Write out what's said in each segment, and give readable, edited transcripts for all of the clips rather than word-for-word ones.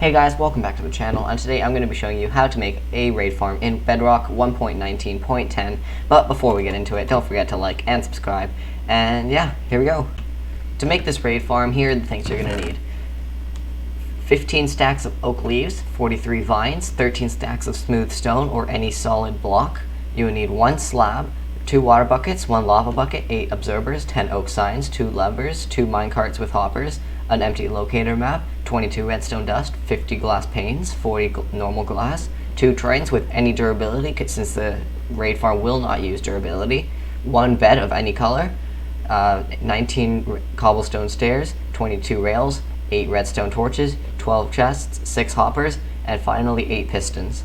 Hey guys, welcome back to the channel, and today I'm going to be showing you how to make a raid farm in Bedrock 1.19.10. But before we get into it, don't forget to like and subscribe. And yeah, here we go. To make this raid farm, here are the things you're going to need. 15 stacks of oak leaves, 43 vines, 13 stacks of smooth stone or any solid block. You will need 1 slab, 2 water buckets, 1 lava bucket, 8 observers, 10 oak signs, 2 levers, 2 minecarts with hoppers, an empty locator map, 22 redstone dust, 50 glass panes, 40 normal glass, 2 tridents with any durability since the raid farm will not use durability, 1 bed of any color, 19 cobblestone stairs, 22 rails, 8 redstone torches, 12 chests, 6 hoppers, and finally 8 pistons.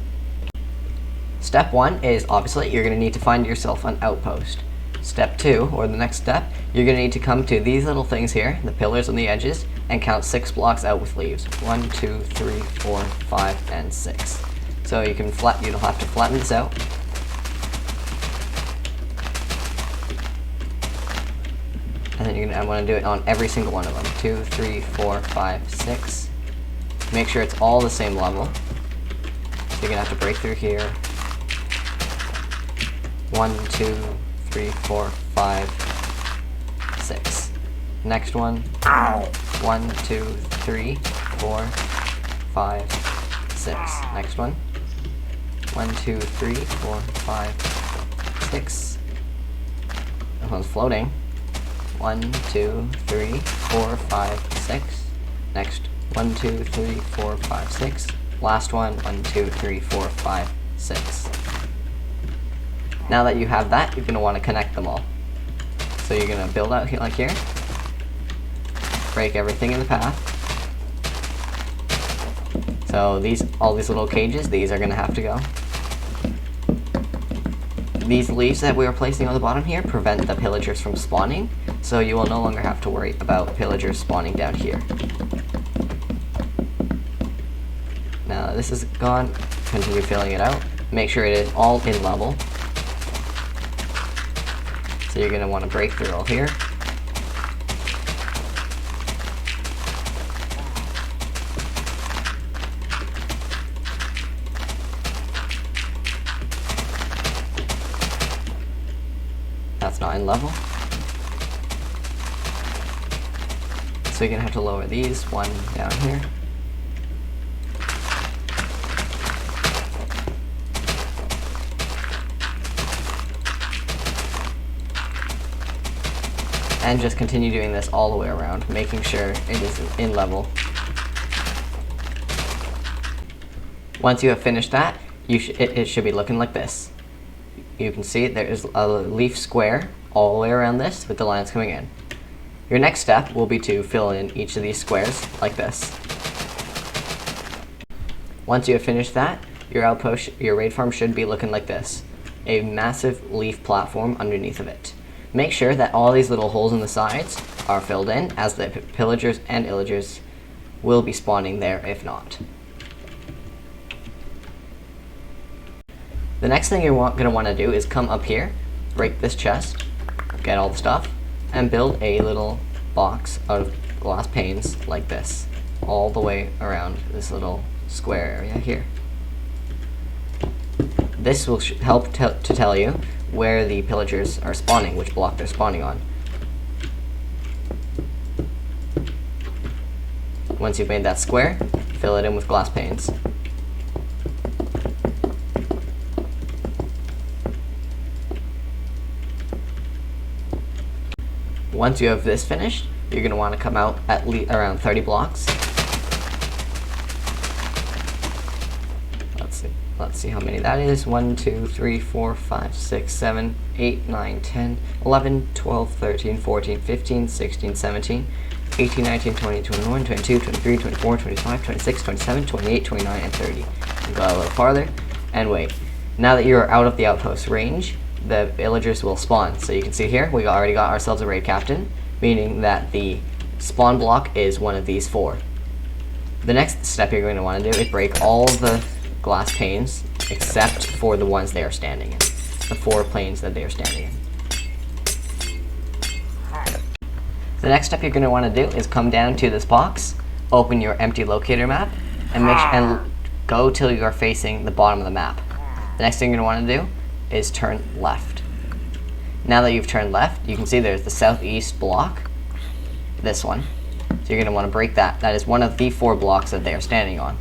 Step 1 is obviously you're going to need to find yourself an outpost. Step 2, or the next step, you're going to need to come to these little things here, the pillars on the edges, and count 6 blocks out with leaves. 1, 2, 3, 4, 5, and 6. So you'll have to flatten this out. And then I want to do it on every single one of them. 2, 3, 4, 5, 6. Make sure it's all the same level. So you're going to have to break through here. 1, 2, 3, 4, 5, 6. Next one. 1, 2, 3, 4, 5, 6. Next one. 1, 2, 3, 4, 5, 6. This one's floating. 1, 2, 3, 4, 5, 6. Next. 1, 2, 3, 4, 5, 6. Last one. 1, 2, 3, 4, 5, 6. Now that you have that, you're going to want to connect them all. So you're going to build out here, like here. Break everything in the path. So all these little cages, these are going to have to go. These leaves that we are placing on the bottom here prevent the pillagers from spawning, so you will no longer have to worry about pillagers spawning down here. Now this is gone. Continue filling it out. Make sure it is all in level. So you're going to want to break through all here. That's not in level. So you're going to have to lower these, one down here. And just continue doing this all the way around, making sure it is in level. Once you have finished that, it should be looking like this. You can see there is a leaf square all the way around this with the lines coming in. Your next step will be to fill in each of these squares like this. Once you have finished that, your outpost, your raid farm should be looking like this. A massive leaf platform underneath of it. Make sure that all these little holes in the sides are filled in, as the pillagers and illagers will be spawning there if not. The next thing you're going to want to do is come up here, break this chest, get all the stuff, and build a little box out of glass panes like this, all the way around this little square area here. This will help to tell you where the pillagers are spawning, which block they're spawning on. Once you've made that square, fill it in with glass panes. Once you have this finished, you're going to want to come out at around 30 blocks. Let's see how many that is. 1, 2, 3, 4, 5, 6, 7, 8, 9, 10, 11, 12, 13, 14, 15, 16, 17, 18, 19, 20, 21, 22, 23, 24, 25, 26, 27, 28, 29, and 30. And go a little farther, and wait. Now that you're out of the outpost range, the villagers will spawn. So you can see here, we already got ourselves a raid captain, meaning that the spawn block is one of these 4. The next step you're going to want to do is break all the glass panes except for the ones they are standing in. The 4 planes that they are standing in. The next step you're going to want to do is come down to this box, open your empty locator map, and go till you are facing the bottom of the map. The next thing you're going to want to do is turn left. Now that you've turned left, you can see there's the southeast block, this one. So you're going to want to break that. That is one of the 4 blocks that they are standing on.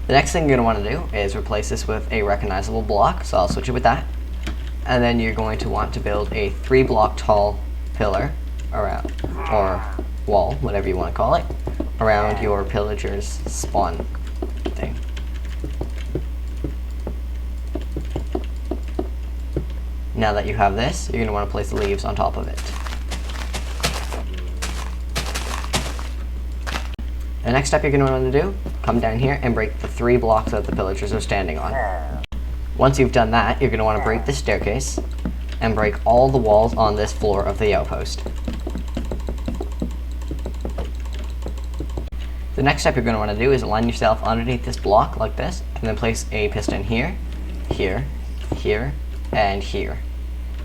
The next thing you're going to want to do is replace this with a recognizable block, so I'll switch it with that. And then you're going to want to build a 3-block tall pillar around, or wall, whatever you want to call it, around your pillager's spawn thing. Now that you have this, you're going to want to place the leaves on top of it. The next step you're going to want to do, come down here and break the 3 blocks that the pillagers are standing on. Once you've done that, you're going to want to break the staircase and break all the walls on this floor of the outpost. The next step you're going to want to do is align yourself underneath this block like this, and then place a piston here, here, here, and here.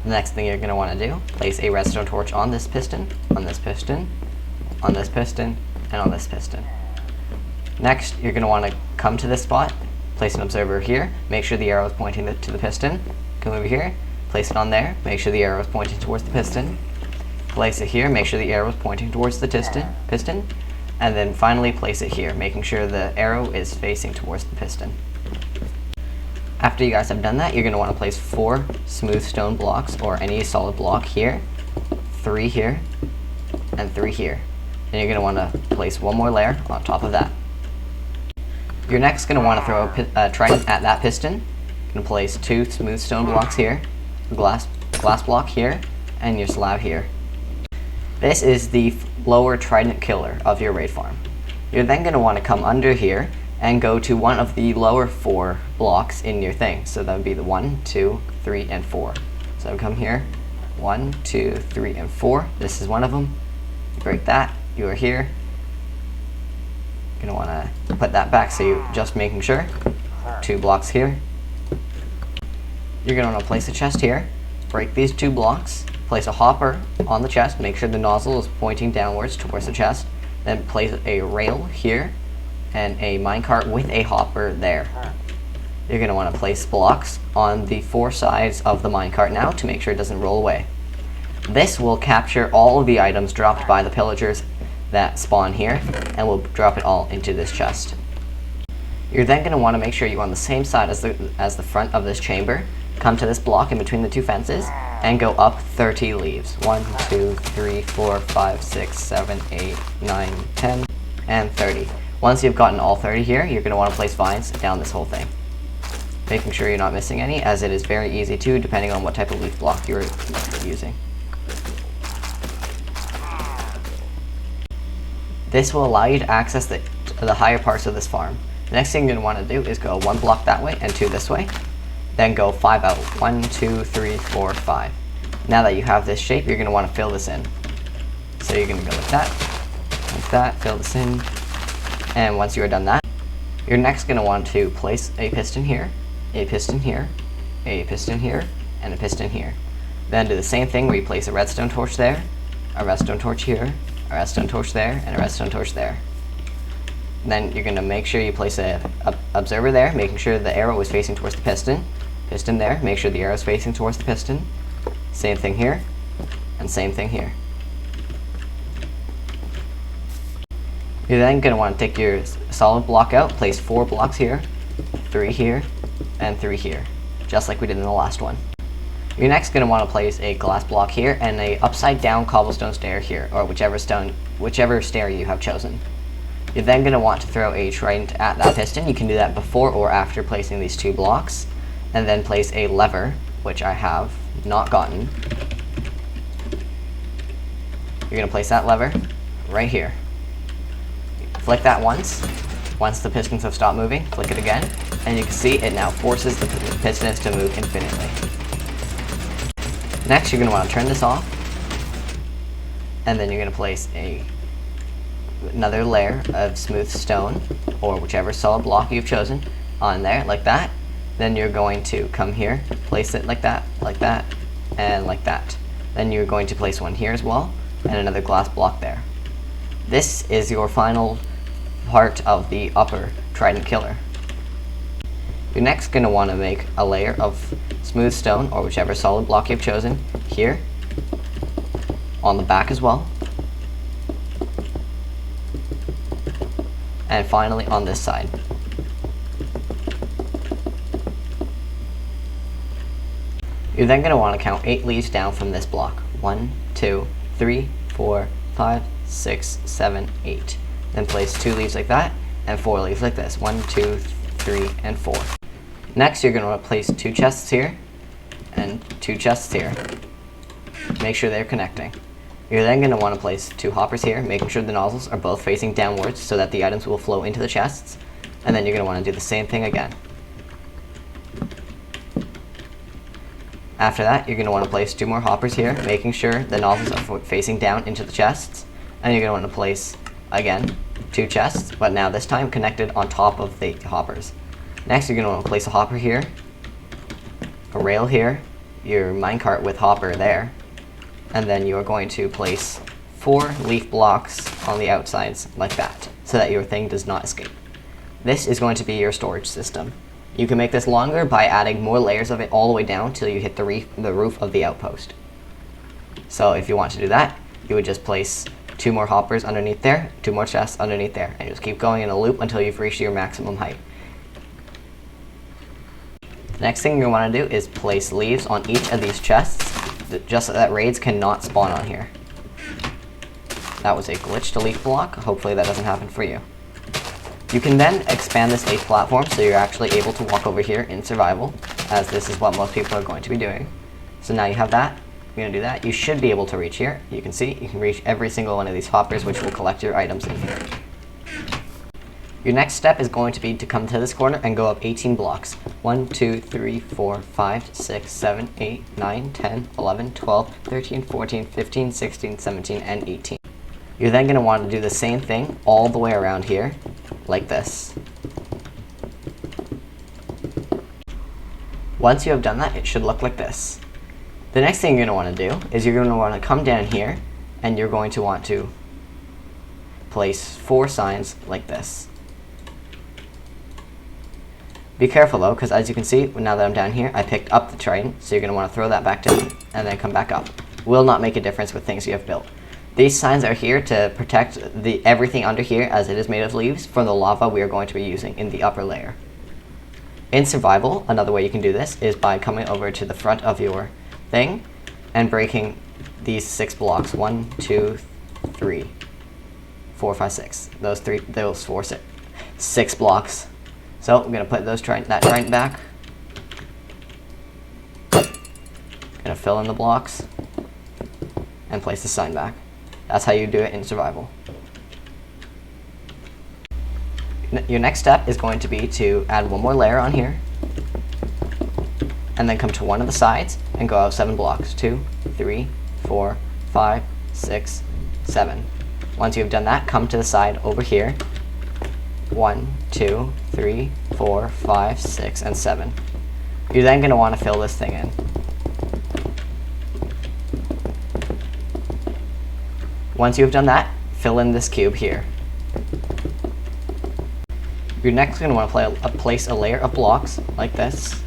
The next thing you're going to want to do, place a redstone torch on this piston, on this piston, on this piston, and on this piston. Next, you're going to want to come to this spot, place an observer here, make sure the arrow is pointing to the piston, come over here, place it on there, make sure the arrow is pointing towards the piston, place it here, make sure the arrow is pointing towards the piston, and then finally place it here, making sure the arrow is facing towards the piston. After you guys have done that, you're going to want to place 4 smooth stone blocks, or any solid block here, 3 here, and 3 here. Then you're going to want to place 1 more layer on top of that. You're next going to want to throw a trident at that piston. You're going to place 2 smooth stone blocks here, a glass block here, and your slab here. This is the lower trident killer of your raid farm. You're then going to want to come under here and go to one of the lower 4 blocks in your thing. So that would be the 1, 2, 3, and 4. So come here, 1, 2, 3, and 4. This is one of them. You break that, you are here. You're gonna wanna put that back, so you're just making sure. 2 blocks here. You're gonna wanna place a chest here, break these 2 blocks, place a hopper on the chest, make sure the nozzle is pointing downwards towards the chest, then place a rail here, and a minecart with a hopper there. You're going to want to place blocks on the 4 sides of the minecart now to make sure it doesn't roll away. This will capture all of the items dropped by the pillagers that spawn here, and will drop it all into this chest. You're then going to want to make sure you're on the same side as the front of this chamber. Come to this block in between the 2 fences and go up 30 leaves. 1, 2, 3, 4, 5, 6, 7, 8, 9, 10, and 30. Once you've gotten all 30 here, you're going to want to place vines down this whole thing, making sure you're not missing any, as it is very easy to, depending on what type of leaf block you're using. This will allow you to access the higher parts of this farm. The next thing you're going to want to do is go 1 block that way and 2 this way, then go 5 out. 1, 2, 3, 4, 5. Now that you have this shape, you're going to want to fill this in. So you're going to go like that, fill this in. And once you are done that, you're next going to want to place a piston here, a piston here, a piston here, and a piston here. Then do the same thing where you place a redstone torch there, a redstone torch here, a redstone torch there, and a redstone torch there. Then you're going to make sure you place a observer there, making sure the arrow is facing towards the piston. Piston there, make sure the arrow is facing towards the piston. Same thing here, and same thing here. You're then going to want to take your solid block out, place 4 blocks here, 3 here, and 3 here, just like we did in the last one. You're next going to want to place a glass block here and a upside down cobblestone stair here, or whichever stair you have chosen. You're then going to want to throw a trident at that piston. You can do that before or after placing these 2 blocks, and then place a lever, which I have not gotten. You're going to place that lever right here. Flick that once. Once the pistons have stopped moving, flick it again, and you can see it now forces the pistons to move infinitely. Next, you're going to want to turn this off, and then you're going to place another layer of smooth stone, or whichever solid block you've chosen, on there, like that. Then you're going to come here, place it like that, and like that. Then you're going to place one here as well, and another glass block there. This is your final part of the upper trident killer. You're next going to want to make a layer of smooth stone, or whichever solid block you've chosen, here, on the back as well, and finally on this side. You're then going to want to count 8 leaves down from this block. 1, 2, 3, 4, 5, 6, 7, 8. Then place 2 leaves like that, and 4 leaves like this. 1, 2, 3, and 4. Next, you're going to want to place 2 chests here, and 2 chests here. Make sure they're connecting. You're then going to want to place 2 hoppers here, making sure the nozzles are both facing downwards so that the items will flow into the chests. And then you're going to want to do the same thing again. After that, you're going to want to place 2 more hoppers here, making sure the nozzles are facing down into the chests. And you're going to want to place, again, 2 chests, but now this time connected on top of the hoppers. Next, you're going to want to place a hopper here, a rail here, your minecart with hopper there, and then you are going to place 4 leaf blocks on the outsides like that, so that your thing does not escape. This is going to be your storage system. You can make this longer by adding more layers of it all the way down till you hit the roof of the outpost. So if you want to do that, you would just place 2 more hoppers underneath there, 2 more chests underneath there, and just keep going in a loop until you've reached your maximum height. The next thing you want to do is place leaves on each of these chests, just so that raids cannot spawn on here. That was a glitched leaf block. Hopefully that doesn't happen for you. You can then expand this leaf platform so you're actually able to walk over here in survival, as this is what most people are going to be doing. So now you have that. You're going to do that. You should be able to reach here. You can see you can reach every single one of these hoppers, which will collect your items in here. Your next step is going to be to come to this corner and go up 18 blocks. 1, 2, 3, 4, 5, 6, 7, 8, 9, 10, 11, 12, 13, 14, 15, 16, 17, and 18. You're then going to want to do the same thing all the way around here, like this. Once you have done that, it should look like this. The next thing you're going to want to do is you're going to want to come down here, and you're going to want to place 4 signs like this. Be careful though, because as you can see, now that I'm down here, I picked up the trident, so you're going to want to throw that back down and then come back up. Will not make a difference with things you have built. These signs are here to protect everything under here, as it is made of leaves, from the lava we are going to be using in the upper layer. In survival, another way you can do this is by coming over to the front of your thing and breaking these 6 blocks. 1, 2, 3, 4, 5, 6. Those 6 blocks. So I'm going to put that trident back. Going to fill in the blocks and place the sign back. That's how you do it in survival. Your next step is going to be to add 1 more layer on here, and then come to one of the sides and go out 7 blocks. 2, 3, 4, 5, 6, 7. Once you've done that, come to the side over here. 1, 2, 3, 4, 5, 6, and 7. You're then going to want to fill this thing in. Once you've done that, fill in this cube here. You're next going to want to place a layer of blocks like this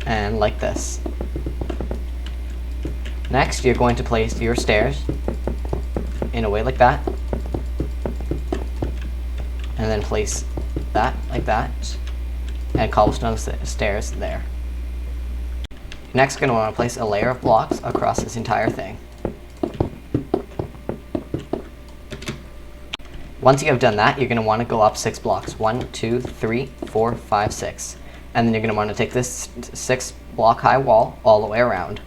and like this. Next, you're going to place your stairs in a way like that, and then place that like that, and cobblestone stairs there. Next, going to want to place a layer of blocks across this entire thing. Once you have done that, you're going to want to go up 6 blocks. 1, 2, 3, 4, 5, 6. And then you're going to want to take this 6 block high wall all the way around.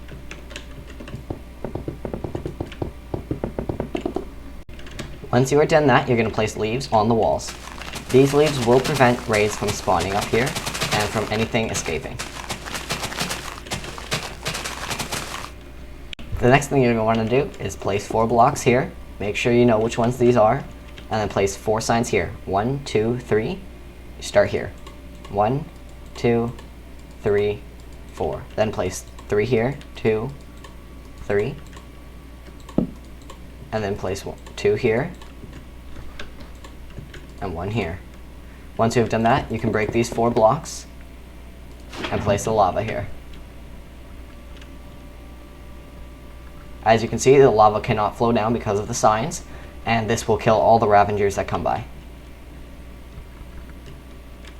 Once you are done that, you're going to place leaves on the walls. These leaves will prevent raids from spawning up here and from anything escaping. The next thing you're going to want to do is place 4 blocks here. Make sure you know which ones these are. And then place 4 signs here. 1, 2, 3. You start here. 1, 2, 3, 4. Then place 3 here. 2, 3. And then place 2 here. and one here. Once you have done that, you can break these 4 blocks and place the lava here. As you can see, the lava cannot flow down because of the signs, and this will kill all the Ravengers that come by.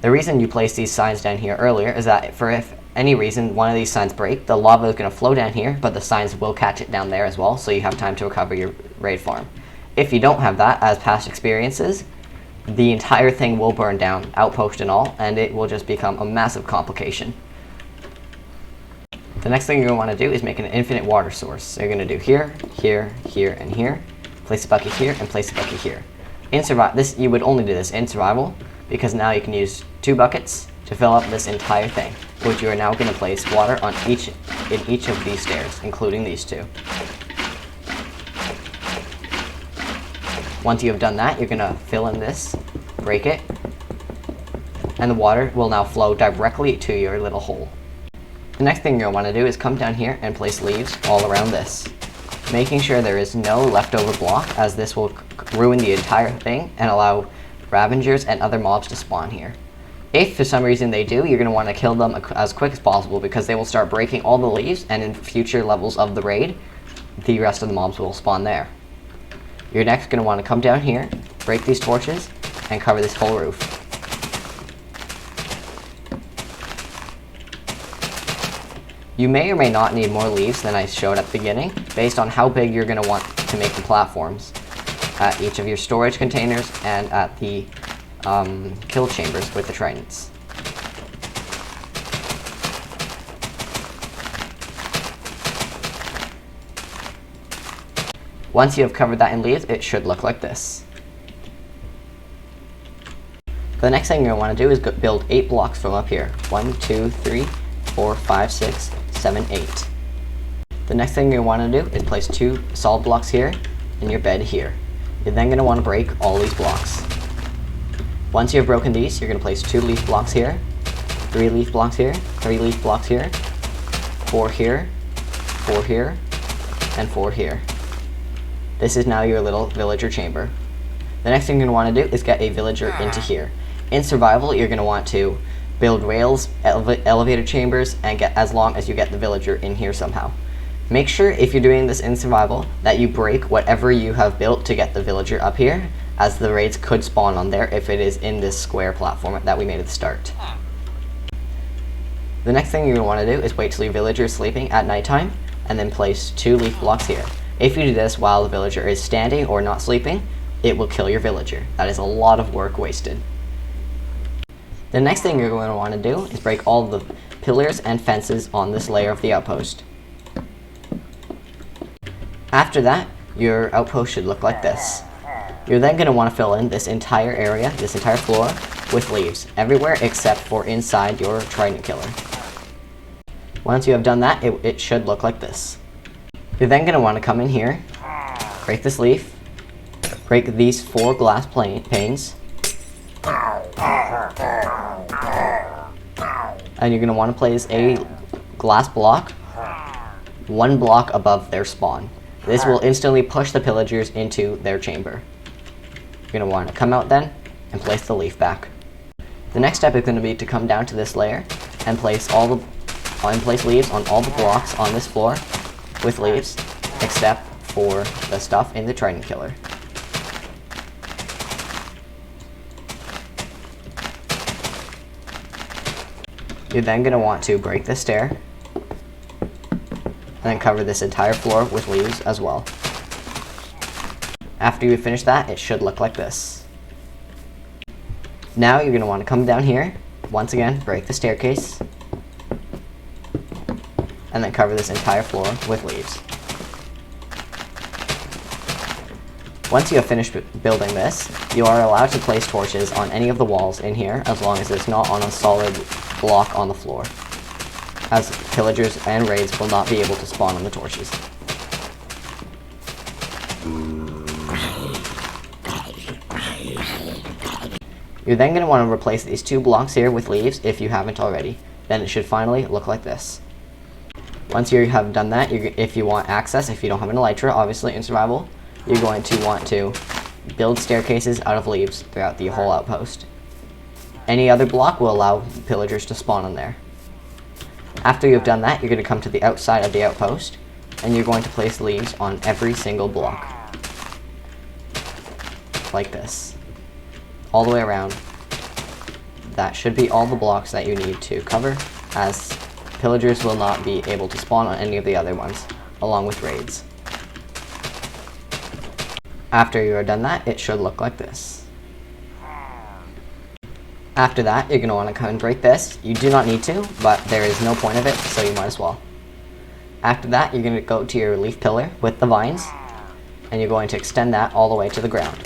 The reason you place these signs down here earlier is that if any reason one of these signs break, the lava is going to flow down here, but the signs will catch it down there as well, so you have time to recover your raid farm. If you don't have that, as past experiences, the entire thing will burn down, outpost and all, and it will just become a massive complication. The next thing you're going to want to do is make an infinite water source. So you're going to do here, here, here, and here. Place a bucket here, and place a bucket here. In you would only do this in survival, because now you can use 2 buckets to fill up this entire thing, which you are now going to place water on in each of these stairs, including these 2. Once you have done that, you're going to fill in this, break it, and the water will now flow directly to your little hole. The next thing you'll want to do is come down here and place leaves all around this, making sure there is no leftover block, as this will ruin the entire thing and allow Ravengers and other mobs to spawn here. If for some reason they do, you're going to want to kill them as quick as possible, because they will start breaking all the leaves, and in future levels of the raid, the rest of the mobs will spawn there. You're next going to want to come down here, break these torches, and cover this whole roof. You may or may not need more leaves than I showed at the beginning, based on how big you're going to want to make the platforms at each of your storage containers and at the kill chambers with the tridents. Once you have covered that in leaves, it should look like this. The next thing you're going to want to do is build 8 blocks from up here. 1, 2, 3, 4, 5, 6, 7, 8. The next thing you want to do is place 2 solid blocks here and your bed here. You're then going to want to break all these blocks. Once you have broken these, you're going to place 2 leaf blocks here, 3 leaf blocks here, 3 leaf blocks here, 4 here, 4 here, and 4 here. This is now your little villager chamber. The next thing you're going to want to do is get a villager into here. In survival, you're going to want to build rails, elevator chambers, and get as long as you get the villager in here somehow. Make sure, if you're doing this in survival, that you break whatever you have built to get the villager up here, as the raids could spawn on there if it is in this square platform that we made at the start. The next thing you're going to want to do is wait till your villager is sleeping at nighttime, and then place 2 leaf blocks here. If you do this while the villager is standing or not sleeping, it will kill your villager. That is a lot of work wasted. The next thing you're going to want to do is break all the pillars and fences on this layer of the outpost. After that, your outpost should look like this. You're then going to want to fill in this entire area, this entire floor, with leaves, everywhere except for inside your trident killer. Once you have done that, it should look like this. You're then going to want to come in here, break this leaf, break these 4 glass panes, and you're going to want to place a glass block 1 block above their spawn. This will instantly push the pillagers into their chamber. You're going to want to come out then and place the leaf back. The next step is going to be to come down to this layer and place leaves on all the blocks on this floor with leaves, except for the stuff in the trident killer. You're then going to want to break this stair and then cover this entire floor with leaves as well. After you finish that, it should look like this. Now you're going to want to come down here, once again, break the staircase, and then cover this entire floor with leaves. Once you have finished building this, you are allowed to place torches on any of the walls in here, as long as it's not on a solid block on the floor, as pillagers and raids will not be able to spawn on the torches. You're then going to want to replace these 2 blocks here with leaves if you haven't already. Then it should finally look like this. Once you have done that, if you want access, if you don't have an elytra, obviously in survival, you're going to want to build staircases out of leaves throughout the whole outpost. Any other block will allow pillagers to spawn on there. After you've done that, you're going to come to the outside of the outpost, and you're going to place leaves on every single block. Like this. All the way around. That should be all the blocks that you need to cover, as pillagers will not be able to spawn on any of the other ones, along with raids. After you are done that, it should look like this. After that, you're going to want to come and break this. You do not need to, but there is no point of it, so you might as well. After that, you're going to go to your leaf pillar with the vines, and you're going to extend that all the way to the ground.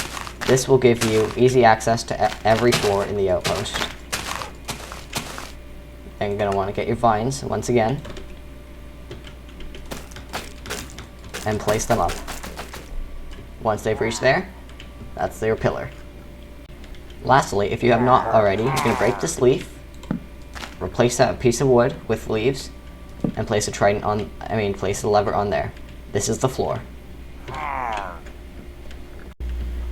This will give you easy access to every floor in the outpost. And you're going to want to get your vines, once again, and place them up. Once they've reached there, that's their pillar. Lastly, if you have not already, you're going to break this leaf, replace that piece of wood with leaves, and place a trident on, place a lever on there. This is the floor.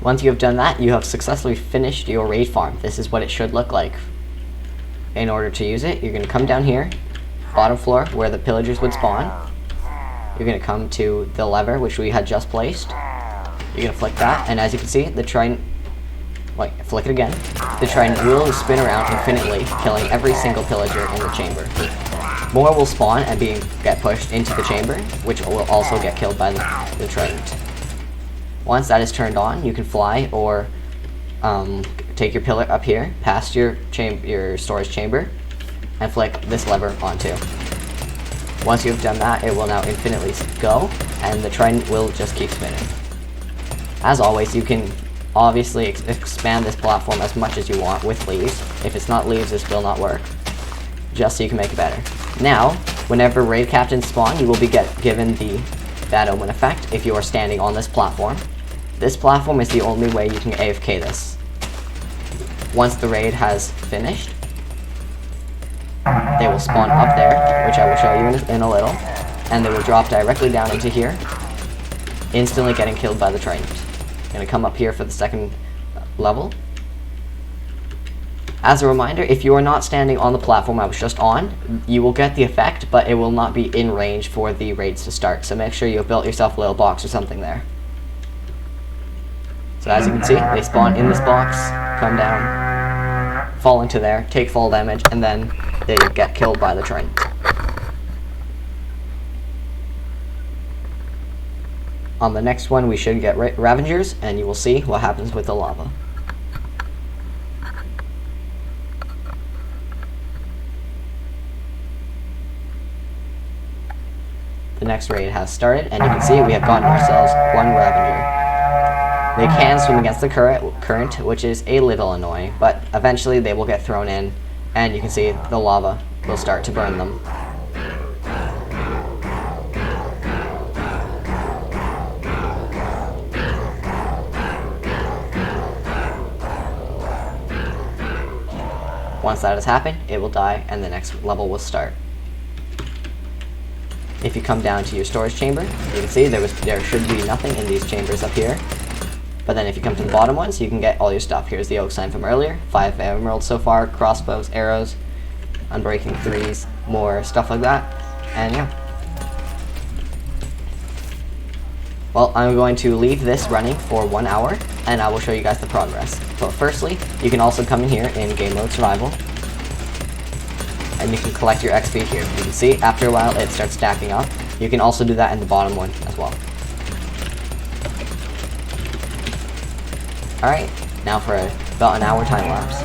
Once you have done that, you have successfully finished your raid farm. This is what it should look like. In order to use it, you're going to come down here, bottom floor, where the pillagers would spawn. You're going to come to the lever, which we had just placed. You're going to flick that, and as you can see, the trident, flick it again. The trident will spin around infinitely, killing every single pillager in the chamber. More will spawn and get pushed into the chamber, which will also get killed by the trident. Once that is turned on, you can fly or take your pillar up here, past your storage chamber, and flick this lever onto. Once you've done that, it will now infinitely go, and the trident will just keep spinning. As always, you can obviously expand this platform as much as you want with leaves. If it's not leaves, this will not work, just so you can make it better. Now, whenever raid captains spawn, you will be given the Bad Omen effect if you are standing on this platform. This platform is the only way you can AFK this. Once the raid has finished, they will spawn up there, which I will show you in a little, and they will drop directly down into here, instantly getting killed by the trident. I'm going to come up here for the second level. As a reminder, if you are not standing on the platform I was just on, you will get the effect, but it will not be in range for the raids to start, so make sure you have built yourself a little box or something there. So as you can see, they spawn in this box, come down, fall into there, take fall damage, and then they get killed by the trident. On the next one, we should get Ravengers, and you will see what happens with the lava. The next raid has started, and you can see we have gotten ourselves one Ravenger. They can swim against the current, which is a little annoying, but eventually they will get thrown in, and you can see the lava will start to burn them. Once that has happened, it will die, and the next level will start. If you come down to your storage chamber, you can see there should be nothing in these chambers up here. But then if you come to the bottom ones, you can get all your stuff. Here's the oak sign from earlier, 5 emeralds so far, crossbows, arrows, unbreaking 3s, more stuff like that, and yeah. Well, I'm going to leave this running for 1 hour, and I will show you guys the progress. But firstly, you can also come in here in game mode survival, and you can collect your XP here. You can see after a while it starts stacking up. You can also do that in the bottom one as well. Alright, now for about an hour time lapse.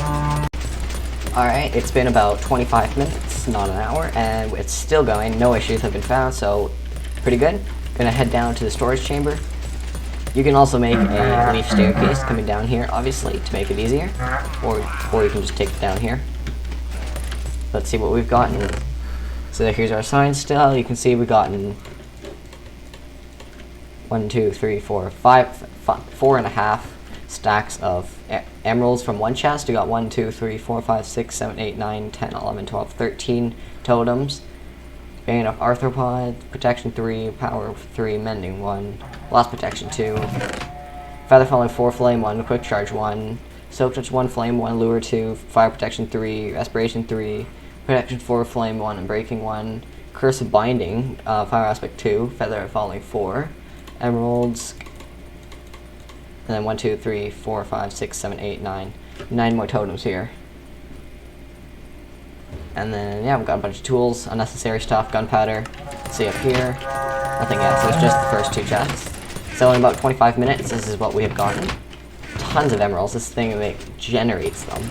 Alright, it's been about 25 minutes, not an hour, and it's still going. No issues have been found, so pretty good. Gonna head down to the storage chamber. You can also make a leaf staircase coming down here, obviously, to make it easier. Or you can just take it down here. Let's see what we've gotten. So here's our sign still. You can see we've gotten 1, 2, 3, 4, 5, 4.5 stacks of emeralds from one chest. We got 1, 2, 3, 4, 5, 6, 7, 8, 9, 10, 11, 12, 13 totems. Bane of arthropod, protection 3, power 3, mending 1, lost protection 2, Feather Falling 4, Flame 1, Quick Charge 1, Soak Touch 1, Flame 1, Lure 2, Fire Protection 3, Respiration 3, Protection 4, Flame 1, and Breaking 1, Curse of Binding, Fire Aspect 2, Feather Falling 4, Emeralds, and then 1, 2, 3, 4, 5, 6, 7, 8, 9. 9 more totems here. And then, yeah, we've got a bunch of tools, unnecessary stuff, gunpowder. See up here, nothing yet, so it's just the first 2 chests. So in about 25 minutes, this is what we have gotten. Tons of emeralds. This thing generates them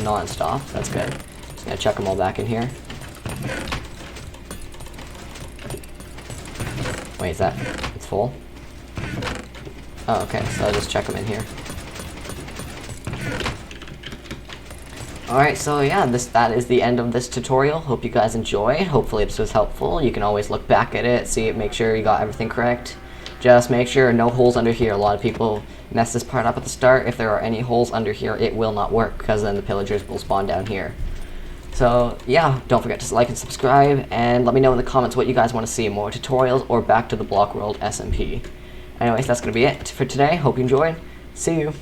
non-stop. That's good. Just gonna chuck them all back in here. Wait, is that... it's full? Oh, okay, so I'll just check them in here. Alright, so yeah, that is the end of this tutorial. Hope you guys enjoyed. Hopefully this was helpful. You can always look back at it, see it, make sure you got everything correct. Just make sure no holes under here. A lot of people mess this part up at the start. If there are any holes under here, it will not work, because then the pillagers will spawn down here. So yeah, don't forget to like and subscribe, and let me know in the comments what you guys want to see, more tutorials or back to the block world SMP. Anyways, that's going to be it for today. Hope you enjoyed. See you.